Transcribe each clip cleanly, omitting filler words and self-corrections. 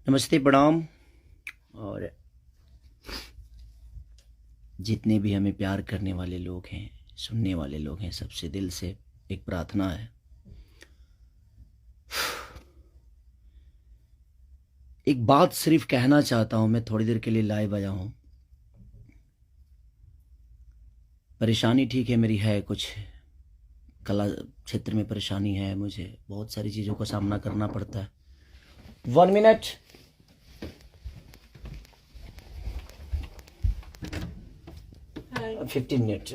नमस्ते, प्रणाम। और जितने भी हमें प्यार करने वाले लोग हैं, सुनने वाले लोग हैं, सबसे दिल से एक प्रार्थना है। एक बात सिर्फ कहना चाहता हूं, मैं थोड़ी देर के लिए लाइव आया हूं। परेशानी ठीक है, मेरी है कुछ कला क्षेत्र में परेशानी है, मुझे बहुत सारी चीज़ों का सामना करना पड़ता है। 1 मिनट। Hi. 15 मिनट।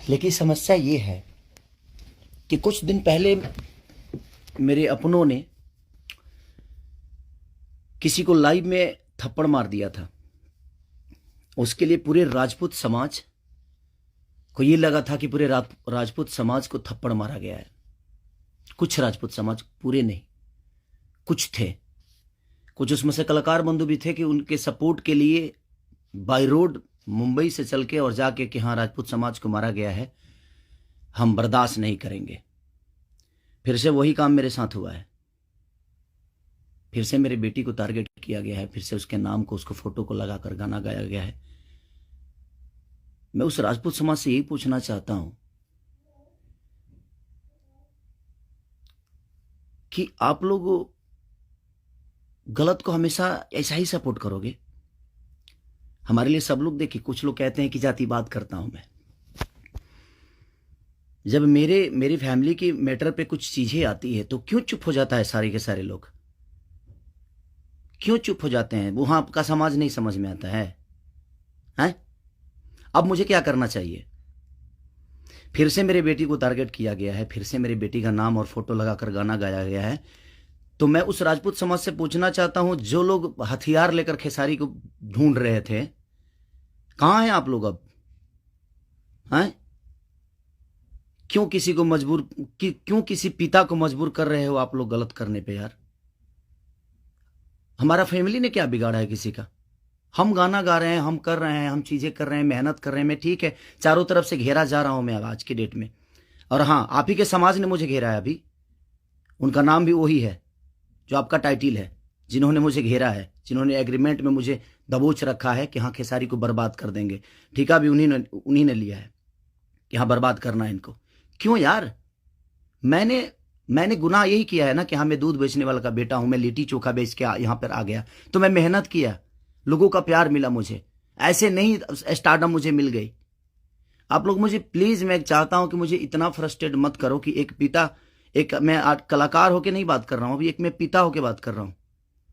लेकिन समस्या ये है कि कुछ दिन पहले मेरे अपनों ने किसी को लाइव में थप्पड़ मार दिया था। उसके लिए पूरे राजपूत समाज को ये लगा था कि पूरे राजपूत समाज को थप्पड़ मारा गया है। कुछ राजपूत समाज, पूरे नहीं, कुछ थे। कुछ उसमें से कलाकार बंधु भी थे कि उनके सपोर्ट के लिए बाई रोड मुंबई से चल के और जाके कि हाँ, राजपूत समाज को मारा गया है, हम बर्दाश्त नहीं करेंगे। फिर से वही काम मेरे साथ हुआ है। फिर से मेरी बेटी को टारगेट किया गया है, फिर से उसके नाम को, उसको फोटो को लगाकर गाना गाया गया है। मैं उस राजपूत समाज से यही पूछना चाहता हूं कि आप लोग गलत को हमेशा ऐसा ही सपोर्ट करोगे? हमारे लिए सब लोग देखिए, कुछ लोग कहते हैं कि जाति बात करता हूं मैं। जब मेरी फैमिली की मैटर पे कुछ चीजें आती है तो क्यों चुप हो जाता है सारे के सारे लोग? क्यों चुप हो जाते हैं? वहां आपका समाज नहीं समझ में आता है? हैं? अब मुझे क्या करना चाहिए? फिर से मेरी बेटी को टारगेट किया गया है, फिर से मेरी बेटी का नाम और फोटो लगाकर गाना गाया गया है। तो मैं उस राजपूत समाज से पूछना चाहता हूं, जो लोग हथियार लेकर खेसारी को ढूंढ रहे थे, कहां हैं आप लोग अब? हैं? क्यों किसी को मजबूर क्यों किसी पिता को मजबूर कर रहे हो आप लोग गलत करने पे? यार, हमारा फैमिली ने क्या बिगाड़ा है किसी का? हम गाना गा रहे हैं, हम कर रहे हैं, हम चीजें कर रहे हैं, मेहनत कर रहे हैं। मैं ठीक है, चारों तरफ से घेरा जा रहा हूं मैं आज की डेट में। और हाँ, आप ही के समाज ने मुझे घेरा है अभी। उनका नाम भी वही है जो आपका टाइटिल है, जिन्होंने मुझे घेरा है, जिन्होंने एग्रीमेंट में मुझे दबोच रखा है कि हाँ, खेसारी को बर्बाद कर देंगे। ठेका भी उन्हीं ने लिया है कि हाँ, बर्बाद करना है इनको। क्यों यार? मैंने गुनाह यही किया है ना कि हाँ, मैं दूध बेचने वाला का बेटा हूं, मैं लिट्टी चोखा बेच के यहां पर आ गया, तो मैं मेहनत किया, लोगों का प्यार मिला मुझे। ऐसे नहीं स्टारडम मुझे मिल गई। आप लोग मुझे प्लीज, मैं चाहता हूं कि मुझे इतना फ्रस्ट्रेट मत करो कि एक पिता, एक मैं कलाकार होके नहीं बात कर रहा हूं, अभी एक मैं पिता होके बात कर रहा हूं।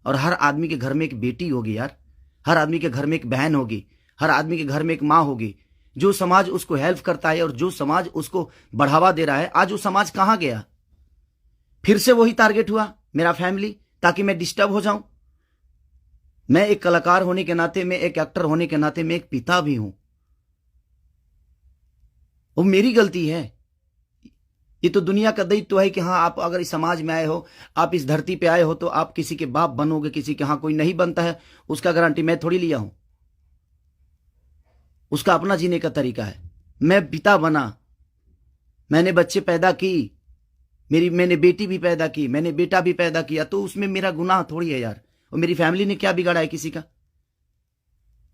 और हर आदमी के घर में एक बेटी होगी यार, हर आदमी के घर में एक बहन होगी, हर आदमी के घर में एक माँ होगी। जो समाज उसको हेल्प करता है और जो समाज उसको बढ़ावा दे रहा है, आज वो समाज कहां गया? फिर से वही टारगेट हुआ, मेरा फैमिली, ताकि मैं डिस्टर्ब हो जाऊं। मैं एक कलाकार होने के नाते, मैं एक एक्टर होने के नाते, मैं एक पिता भी हूं। वो मेरी गलती है। ये तो दुनिया का दायित्व है कि हाँ, आप अगर इस समाज में आए हो, आप इस धरती पे आए हो, तो आप किसी के बाप बनोगे, किसी के। हाँ, कोई नहीं बनता है उसका गारंटी मैं थोड़ी लिया हूं। उसका अपना जीने का तरीका है। मैं पिता बना, मैंने बच्चे पैदा की, मैंने बेटी भी पैदा की, मैंने बेटा भी पैदा किया, तो उसमें मेरा गुनाह थोड़ी है यार। और मेरी फैमिली ने क्या बिगाड़ा है किसी का?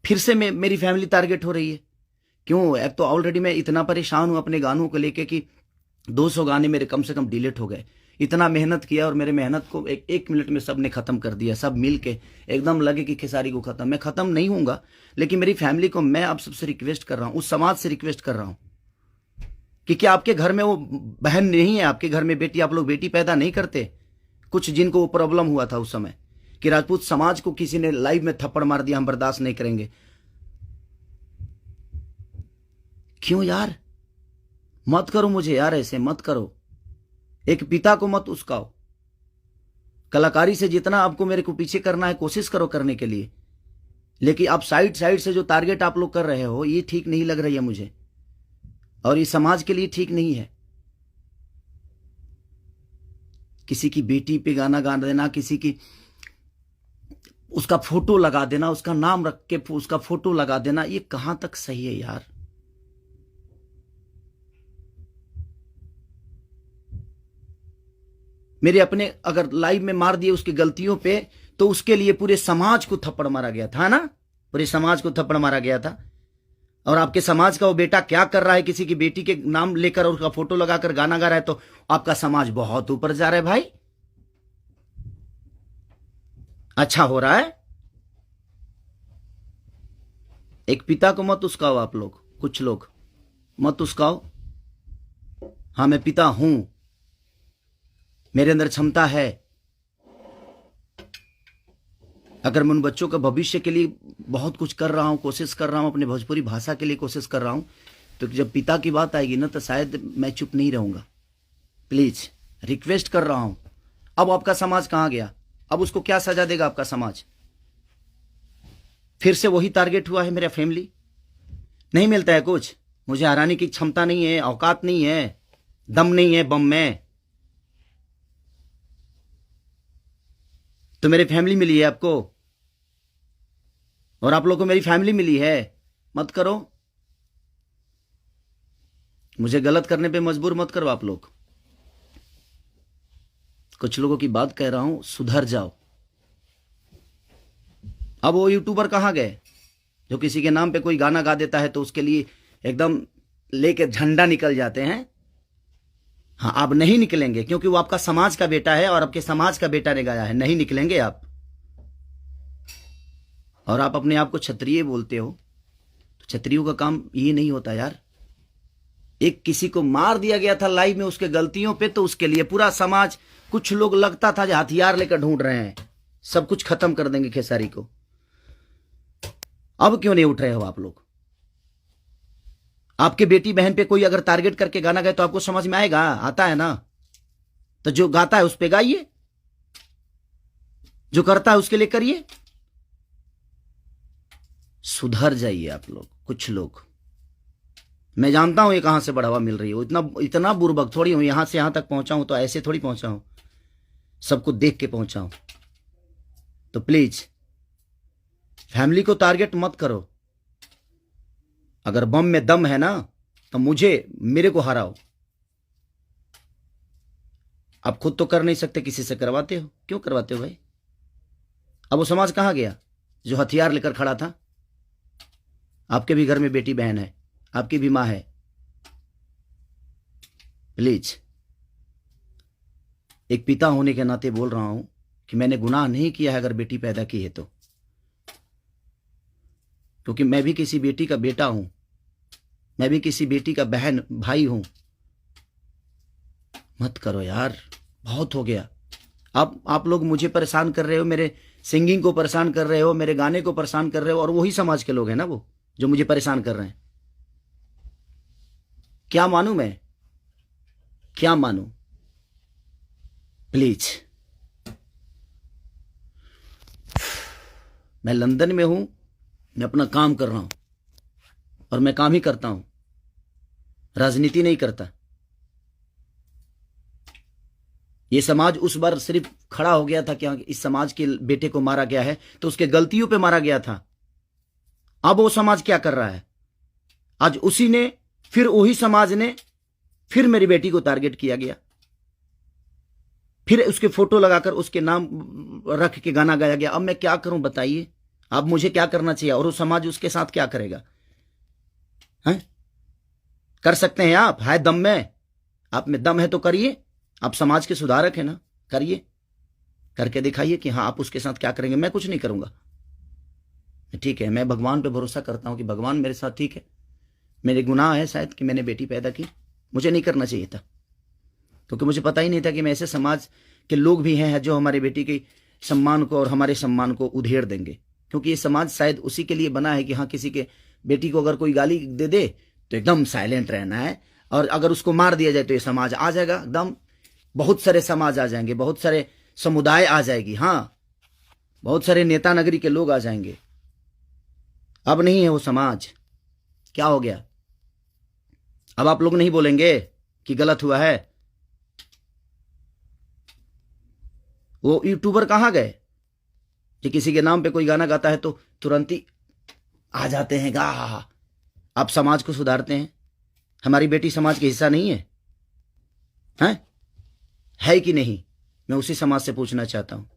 फिर से मेरी फैमिली टारगेट हो रही है। क्यों? एक तो ऑलरेडी मैं इतना परेशान हूं अपने गानों को लेके कि 200 गाने मेरे कम से कम डिलीट हो गए। इतना मेहनत किया और मेरे मेहनत को एक मिनट में सबने खत्म कर दिया। सब मिल के एकदम लगे कि खेसारी को खत्म। मैं खत्म नहीं होऊंगा, लेकिन मेरी फैमिली को मैं आप सबसे रिक्वेस्ट कर रहा हूं, उस समाज से रिक्वेस्ट कर रहा हूं कि क्या आपके घर में वो बहन नहीं है? आपके घर में बेटी, आप लोग बेटी पैदा नहीं करते? कुछ जिनको वो प्रॉब्लम हुआ था उस समय कि राजपूत समाज को किसी ने लाइव में थप्पड़ मार दिया, हम बर्दाश्त नहीं करेंगे। क्यों यार? मत करो मुझे यार, ऐसे मत करो। एक पिता को मत उस्काओ। कलाकारी से जितना आपको मेरे को पीछे करना है, कोशिश करो करने के लिए, लेकिन आप साइड साइड से जो टारगेट आप लोग कर रहे हो, ये ठीक नहीं लग रही है मुझे, और ये समाज के लिए ठीक नहीं है। किसी की बेटी पे गाना गा देना, किसी की उसका फोटो लगा देना, उसका नाम रख के उसका फोटो लगा देना, ये कहां तक सही है यार? मेरे अपने अगर लाइव में मार दिए उसकी गलतियों पे, तो उसके लिए पूरे समाज को थप्पड़ मारा गया था ना, पूरे समाज को थप्पड़ मारा गया था। और आपके समाज का वो बेटा क्या कर रहा है, किसी की बेटी के नाम लेकर और उसका फोटो लगाकर गाना गा रहा है, तो आपका समाज बहुत ऊपर जा रहा है भाई। अच्छा हो रहा है। एक पिता को मत उस्काओ आप लोग, कुछ लोग मत उस्काओ। हाँ, मैं पिता हूं, मेरे अंदर क्षमता है। अगर मैं उन बच्चों के भविष्य के लिए बहुत कुछ कर रहा हूं, कोशिश कर रहा हूं, अपने भोजपुरी भाषा के लिए कोशिश कर रहा हूं, तो जब पिता की बात आएगी ना, तो शायद मैं चुप नहीं रहूंगा। प्लीज रिक्वेस्ट कर रहा हूं। अब आपका समाज कहां गया? अब उसको क्या सजा देगा आपका समाज? फिर से वही टारगेट हुआ है मेरा फैमिली। नहीं मिलता है कुछ, मुझे हराने की क्षमता नहीं है, औकात नहीं है, दम नहीं है बम में, तो मेरी फैमिली मिली है आपको, और आप लोगों को मेरी फैमिली मिली है। मत करो, मुझे गलत करने पे मजबूर मत करो आप लोग। कुछ लोगों की बात कह रहा हूं, सुधर जाओ। अब वो यूट्यूबर कहां गए जो किसी के नाम पे कोई गाना गा देता है तो उसके लिए एकदम लेके झंडा निकल जाते हैं? हाँ, आप नहीं निकलेंगे, क्योंकि वो आपका समाज का बेटा है और आपके समाज का बेटा ने गाया है। नहीं निकलेंगे आप। और आप अपने आप को क्षत्रिय बोलते हो, तो क्षत्रियों का काम ये नहीं होता यार। एक किसी को मार दिया गया था लाइव में उसके गलतियों पे, तो उसके लिए पूरा समाज, कुछ लोग लगता था जो हथियार लेकर ढूंढ रहे हैं, सब कुछ खत्म कर देंगे खेसारी को। अब क्यों नहीं उठ रहे हो आप लोग? आपके बेटी बहन पे कोई अगर टारगेट करके गाना गाए तो आपको समझ में आएगा? आता है ना, तो जो गाता है उस पे गाइए, जो करता है उसके लिए करिए। सुधर जाइए आप लोग, कुछ लोग। मैं जानता हूं ये कहां से बढ़ावा मिल रही है, इतना बुर्बक थोड़ी हूं। यहां से यहां तक पहुंचा हूं तो ऐसे थोड़ी पहुंचा हूं, सबको देख के पहुंचा हूं। तो प्लीज फैमिली को टारगेट मत करो। अगर बम में दम है ना, तो मेरे को हराओ। आप खुद तो कर नहीं सकते, किसी से करवाते हो। क्यों करवाते हो भाई? अब वो समाज कहां गया जो हथियार लेकर खड़ा था? आपके भी घर में बेटी बहन है, आपकी भी मां है। प्लीज, एक पिता होने के नाते बोल रहा हूं कि मैंने गुनाह नहीं किया है अगर बेटी पैदा की है तो, क्योंकि मैं भी किसी बेटी का बेटा हूं, मैं भी किसी बेटी का बहन भाई हूं। मत करो यार, बहुत हो गया। आप लोग मुझे परेशान कर रहे हो, मेरे सिंगिंग को परेशान कर रहे हो, मेरे गाने को परेशान कर रहे हो, और वही समाज के लोग हैं ना वो जो मुझे परेशान कर रहे हैं। क्या मानूं मैं? क्या मानूं? प्लीज, मैं लंदन में हूं, मैं अपना काम कर रहा हूं, और मैं काम ही करता हूं, राजनीति नहीं करता। ये समाज उस बार सिर्फ खड़ा हो गया था कि इस समाज के बेटे को मारा गया है, तो उसके गलतियों पे मारा गया था। अब वो समाज क्या कर रहा है? आज उसी ने, फिर वही समाज ने, फिर मेरी बेटी को टारगेट किया गया, फिर उसके फोटो लगाकर उसके नाम रख के गाना गाया गया। अब मैं क्या करूं बताइए? अब मुझे क्या करना चाहिए, और वो समाज उसके साथ क्या करेगा? हैं? कर सकते हैं आप? है दम में? आप में दम है तो करिए। आप समाज के सुधारक हैं ना, करिए, करके दिखाइए कि हाँ आप उसके साथ क्या करेंगे। मैं कुछ नहीं करूंगा, ठीक है। मैं भगवान पे भरोसा करता हूं कि भगवान मेरे साथ ठीक है। मेरे गुनाह है शायद कि मैंने बेटी पैदा की, मुझे नहीं करना चाहिए था, क्योंकि मुझे पता ही नहीं था कि मैं ऐसे समाज के लोग भी हैं जो हमारी बेटी के सम्मान को और हमारे सम्मान को उधेड़ देंगे। क्योंकि ये समाज शायद उसी के लिए बना है कि हाँ, किसी के बेटी को अगर कोई गाली दे दे तो एकदम साइलेंट रहना है, और अगर उसको मार दिया जाए तो ये समाज आ जाएगा एकदम। बहुत सारे समाज आ जाएंगे, बहुत सारे समुदाय आ जाएगी, हाँ, बहुत सारे नेता नगरी के लोग आ जाएंगे। अब नहीं है वो समाज। क्या हो गया? अब आप लोग नहीं बोलेंगे कि गलत हुआ है? वो यूट्यूबर कहां गए कि किसी के नाम पे कोई गाना गाता है तो तुरंत ही आ जाते हैं गा? आप समाज को सुधारते हैं। हमारी बेटी समाज का हिस्सा नहीं है? हैं? है कि नहीं? मैं उसी समाज से पूछना चाहता हूँ,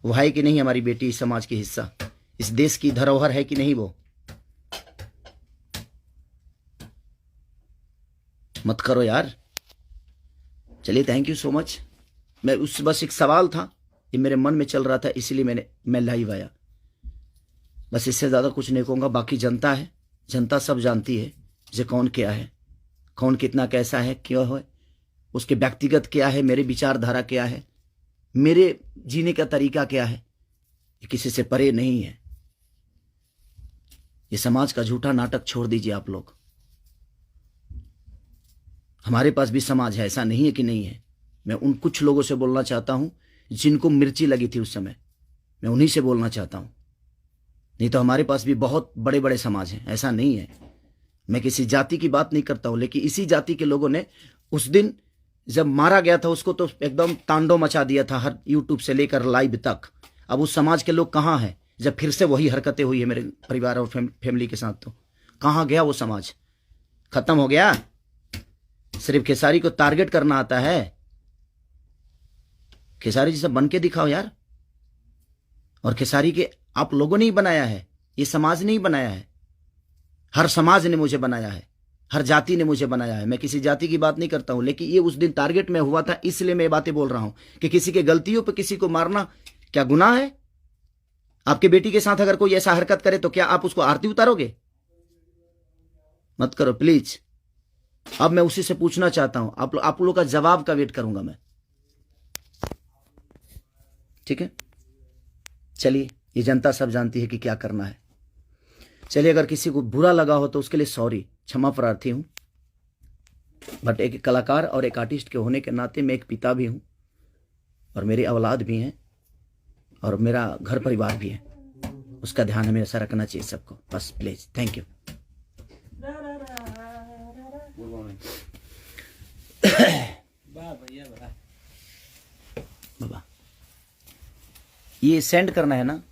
वो है कि नहीं हमारी बेटी इस समाज की हिस्सा, इस देश की धरोहर है कि नहीं वो? मत करो यार। चलिए, थैंक यू सो मच। मैं बस एक सवाल था, ये मेरे मन में चल रहा था, इसीलिए मैं लाइव आया। बस इससे ज़्यादा कुछ नहीं कहूँगा। बाकी जनता है, जनता सब जानती है जे कौन क्या है, कौन कितना कैसा है, क्यों है, उसके व्यक्तिगत क्या है, मेरे विचारधारा क्या है, मेरे जीने का तरीका क्या है, ये किसी से परे नहीं है। ये समाज का झूठा नाटक छोड़ दीजिए आप लोग। हमारे पास भी समाज है, ऐसा नहीं है कि नहीं है। मैं उन कुछ लोगों से बोलना चाहता हूं जिनको मिर्ची लगी थी उस समय, मैं उन्हीं से बोलना चाहता हूं। नहीं तो हमारे पास भी बहुत बड़े बड़े समाज हैं, ऐसा नहीं है। मैं किसी जाति की बात नहीं करता हूं, लेकिन इसी जाति के लोगों ने उस दिन जब मारा गया था उसको तो एकदम तांडव मचा दिया था, हर यूट्यूब से लेकर लाइव तक। अब उस समाज के लोग कहाँ हैं जब फिर से वही हरकतें हुई है मेरे परिवार और फैमिली के साथ? तो कहाँ गया वो समाज? खत्म हो गया? सिर्फ खेसारी को टारगेट करना आता है? खेसारी जी सब बन के दिखाओ यार। और खेसारी के आप लोगों ने ही बनाया है, ये समाज ने ही बनाया है। हर समाज ने मुझे बनाया है, हर जाति ने मुझे बनाया है। मैं किसी जाति की बात नहीं करता हूं, लेकिन ये उस दिन टारगेट में हुआ था, इसलिए मैं बातें बोल रहा हूं कि किसी के गलतियों पर किसी को मारना क्या गुनाह है? आपके बेटी के साथ अगर कोई ऐसा हरकत करे तो क्या आप उसको आरती उतारोगे? मत करो प्लीज। अब मैं उसी से पूछना चाहता हूं, आप लोगों का जवाब का वेट करूंगा मैं। ठीक है, चलिए, ये जनता सब जानती है कि क्या करना है। चलिए, अगर किसी को बुरा लगा हो तो उसके लिए सॉरी, क्षमा प्रार्थी हूं। बट एक कलाकार और एक आर्टिस्ट के होने के नाते मैं एक पिता भी हूं, और मेरी औलाद भी हैं, और मेरा घर परिवार भी है। उसका ध्यान हमेशा रखना चाहिए सबको। बस प्लीज, थैंक यू। बाबा, ये सेंड करना है ना?